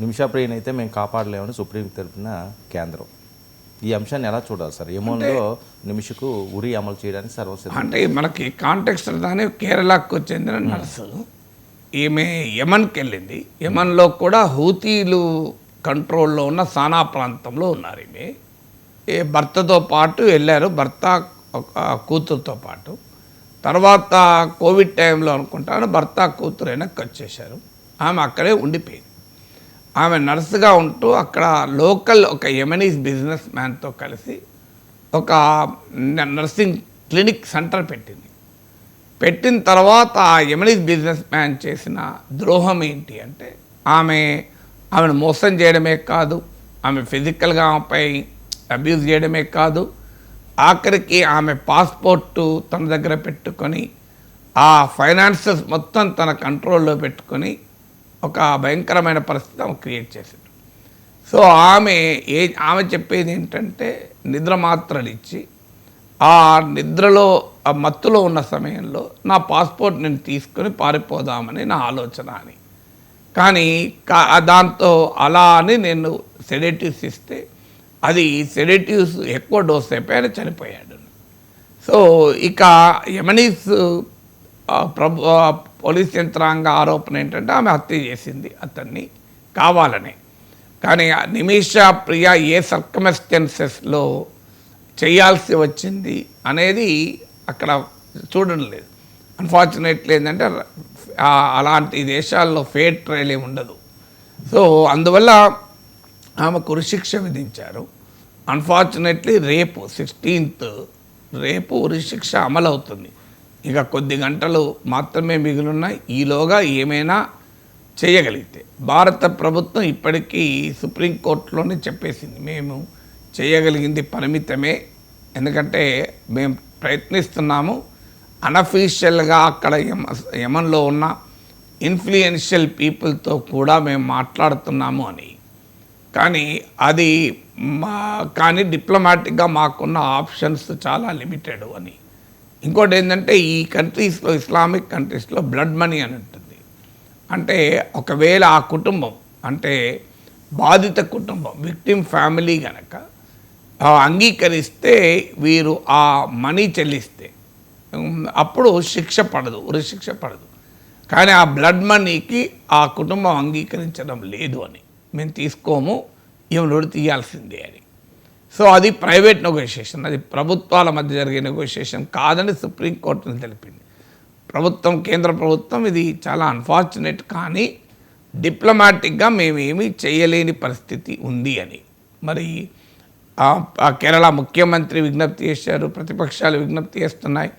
నిమిషాప్రియని అయితే మేము కాపాడలేమని సుప్రీం తరపున కేంద్రం. ఈ అంశాన్ని ఎలా చూడాలి సార్? యమన్లో నిమిషకు ఉరి అమలు చేయడానికి సర్వసిద్ధం. అంటే మనకి కాంటెక్స్ట్ దాని కేరళకు చెందిన నర్సు ఈమె యమన్కి వెళ్ళింది. యమన్లో కూడా హూతీలు కంట్రోల్లో ఉన్న సానా ప్రాంతంలో ఉన్నారు. ఈమె భర్తతో పాటు వెళ్ళారు, భర్త కూతురుతో పాటు. తర్వాత కోవిడ్ టైంలో అనుకుంటాను భర్త కూతురు వెనక్కి వచ్చేసారు. ఆమె అక్కడే ఉండిపోయింది. ఆమె నర్సుగా ఉంటూ అక్కడ లోకల్ ఒక యెమెనీస్ బిజినెస్ మ్యాన్తో కలిసి ఒక నర్సింగ్ క్లినిక్ సెంటర్ పెట్టింది. పెట్టిన తర్వాత ఆ యెమెనీస్ బిజినెస్ మ్యాన్ చేసిన ద్రోహం ఏంటి అంటే ఆమెను మోసం చేయడమే కాదు, ఆమె ఫిజికల్గా ఆమెపై అబ్యూజ్ చేయడమే కాదు, ఆఖరికి ఆమె పాస్పోర్టు తన దగ్గర పెట్టుకొని ఆ ఫైనాన్సెస్ మొత్తం తన కంట్రోల్లో పెట్టుకొని ఒక భయంకరమైన పరిస్థితి ఆమె క్రియేట్ చేసింది. సో ఆమె చెప్పేది ఏంటంటే నిద్ర మాత్రలు ఇచ్చి ఆ నిద్రలో ఆ మత్తులో ఉన్న సమయంలో నా పాస్పోర్ట్ నేను తీసుకొని పారిపోదామని నా ఆలోచన అని. కానీ దాంతో అలా అని నేను సెడేటివ్స్ ఇస్తే అది సెడేటివ్స్ ఎక్కువ డోస్ అయిపోయి చనిపోయాడు. సో ఇక యెమెనీస్ పోలీస్ యంత్రాంగ ఆరోపణ ఏంటంటే ఆమె హత్య చేసింది అతన్ని కావాలనే. కానీ నిమిషా ప్రియ ఏ సర్కమ్స్టెన్సెస్లో చేయాల్సి వచ్చింది అనేది అక్కడ చూడడం లేదు. అన్ఫార్చునేట్లీ ఏంటంటే అలాంటి దేశాల్లో ఫేర్ ట్రయల్ ఏమి ఉండదు. సో అందువల్ల ఆమెకు ఉరిశిక్ష విధించారు. అన్ఫార్చునేట్లీ రేపు 16th రేపు ఉరిశిక్ష అమలవుతుంది. ఇక కొద్ది గంటలు మాత్రమే మిగిలిన్నాయి. ఈలోగా ఏమైనా చేయగలిగితే భారత ప్రభుత్వం ఇప్పటికీ సుప్రీంకోర్టులోనే చెప్పేసింది, మేము చేయగలిగింది పరిమితమే, ఎందుకంటే మేము ప్రయత్నిస్తున్నాము, అన్అఫీషియల్గా అక్కడ యెమెన్లో ఉన్న ఇన్ఫ్లుయెన్షియల్ పీపుల్తో కూడా మేము మాట్లాడుతున్నాము అని. కానీ డిప్లొమాటిక్గా మాకున్న ఆప్షన్స్ చాలా లిమిటెడ్ అని. ఇంకోటి ఏంటంటే ఈ కంట్రీస్లో, ఇస్లామిక్ కంట్రీస్లో బ్లడ్ మనీ అని ఉంటుంది. అంటే ఒకవేళ ఆ కుటుంబం అంటే బాధిత కుటుంబం విక్టిమ్ ఫ్యామిలీ కనుక అంగీకరిస్తే వీరు ఆ మనీ చెల్లిస్తే అప్పుడు శిక్ష పడదు, ఉరిశిక్ష పడదు. కానీ ఆ బ్లడ్ మనీకి ఆ కుటుంబం అంగీకరించడం లేదు అని, మేము తీసుకోము, ఈమెను తీయాల్సిందే అని. సో అది ప్రైవేట్ నెగోషియేషన్, అది ప్రభుత్వాల మధ్య జరిగే నెగోషియేషన్ కాదని సుప్రీంకోర్టును తెలిపింది ప్రభుత్వం, కేంద్ర ప్రభుత్వం. ఇది చాలా అన్ఫార్చునేట్, కానీ డిప్లొమాటిక్గా మేమేమీ చేయలేని పరిస్థితి ఉంది అని. మరి కేరళ ముఖ్యమంత్రి విజ్ఞప్తి చేశారు, ప్రతిపక్షాలు విజ్ఞప్తి చేస్తున్నాయి.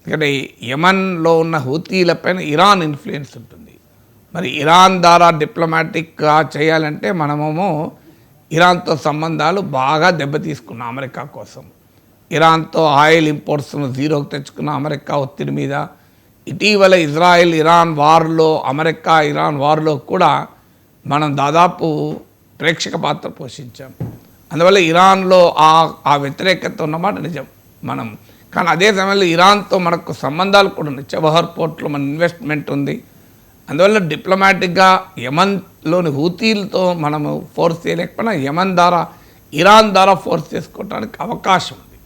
ఇక్కడ యెమెన్లో ఉన్న హూతీలపైన ఇరాన్ ఇన్ఫ్లుయెన్స్ ఉంటుంది. మరి ఇరాన్ ద్వారా డిప్లొమాటిక్గా చేయాలంటే మనమేమో ఇరాన్తో సంబంధాలు బాగా దెబ్బతీసుకున్న అమెరికా కోసం, ఇరాన్తో ఆయిల్ ఇంపోర్ట్స్ను జీరోకి తెచ్చుకున్న అమెరికా ఒత్తిడి మీద, ఇటీవల ఇజ్రాయెల్ ఇరాన్ వార్లో, అమెరికా ఇరాన్ వార్లో కూడా మనం దాదాపు ప్రేక్షక పాత్ర పోషించాం. అందువల్ల ఇరాన్లో ఆ వ్యతిరేకత ఉన్నమాట నిజం మనం. కానీ అదే సమయంలో ఇరాన్తో మనకు సంబంధాలు కూడా ఉన్నాయి, చబహర్ పోర్ట్లో మన ఇన్వెస్ట్మెంట్ ఉంది. అందువల్ల డిప్లొమాటిక్గా యెమెన్లోని హూతీలతో మనము ఫోర్స్ చేయలేకపోయినా యెమెన్ ద్వారా, ఇరాన్ ద్వారా ఫోర్స్ చేసుకోవడానికి అవకాశం ఉంది.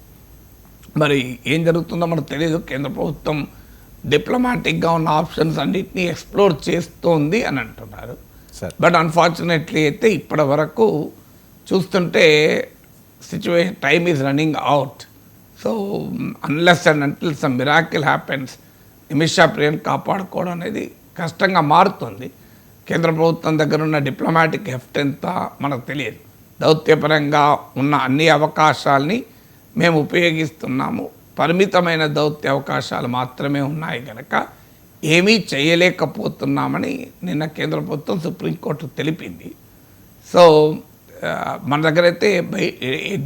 మరి ఏం జరుగుతుందో మనకు తెలియదు. కేంద్ర ప్రభుత్వం డిప్లొమాటిక్గా ఉన్న ఆప్షన్స్ అన్నింటినీ ఎక్స్ప్లోర్ చేస్తోంది అని అంటున్నారు. బట్ అన్ఫార్చునేట్లీ అయితే ఇప్పటి వరకు చూస్తుంటే situation time is running out. So unless and until some miracle happens Nimisha ప్రియను కాపాడుకోవడం అనేది కష్టంగా మారుతుంది. కేంద్ర ప్రభుత్వం దగ్గర ఉన్న డిప్లొమాటిక్ హెఫ్ట్ ఎంత మనకు తెలియదు. దౌత్యపరంగా ఉన్న అన్ని అవకాశాలని మేము ఉపయోగిస్తున్నాము, పరిమితమైన దౌత్య అవకాశాలు మాత్రమే ఉన్నాయి కనుక ఏమీ చేయలేకపోతున్నామని నిన్న కేంద్ర ప్రభుత్వం సుప్రీంకోర్టు తెలిపింది. సో మన దగ్గర అయితే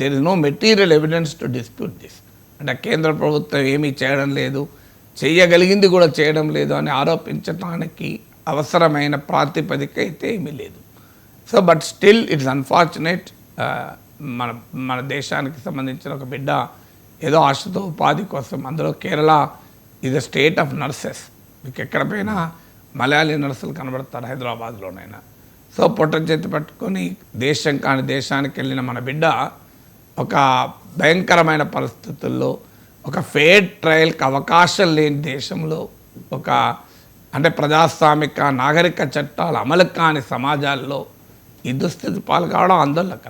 there is no material evidence to dispute this. అంటే కేంద్ర ప్రభుత్వం ఏమీ చేయడం లేదు, చేయగలిగింది కూడా చేయడం లేదు అని ఆరోపించడానికి అవసరమైన ప్రాతిపదిక అయితే ఏమీ లేదు. So but still it's unfortunate. మన దేశానికి సంబంధించిన ఒక బిడ్డ ఏదో ఆశతో ఉపాధి కోసం, అందులో Kerala is a state of nurses. మీకు ఎక్కడ పోయినా మలయాళీ నర్సులు కనబడతారు, హైదరాబాద్లోనైనా. సో పొట్ట చేతి పట్టుకొని దేశం కాని దేశానికి వెళ్ళిన మన బిడ్డ ఒక భయంకరమైన పరిస్థితుల్లో ఒక ఫెయిర్ ట్రయల్కి అవకాశం లేని దేశంలో ఒక అంటే ప్రజాస్వామిక నాగరిక చట్టాలు అమలు కాని సమాజాల్లో ఈ దుస్థితి పాల్గొవడం ఆందోళనకరం.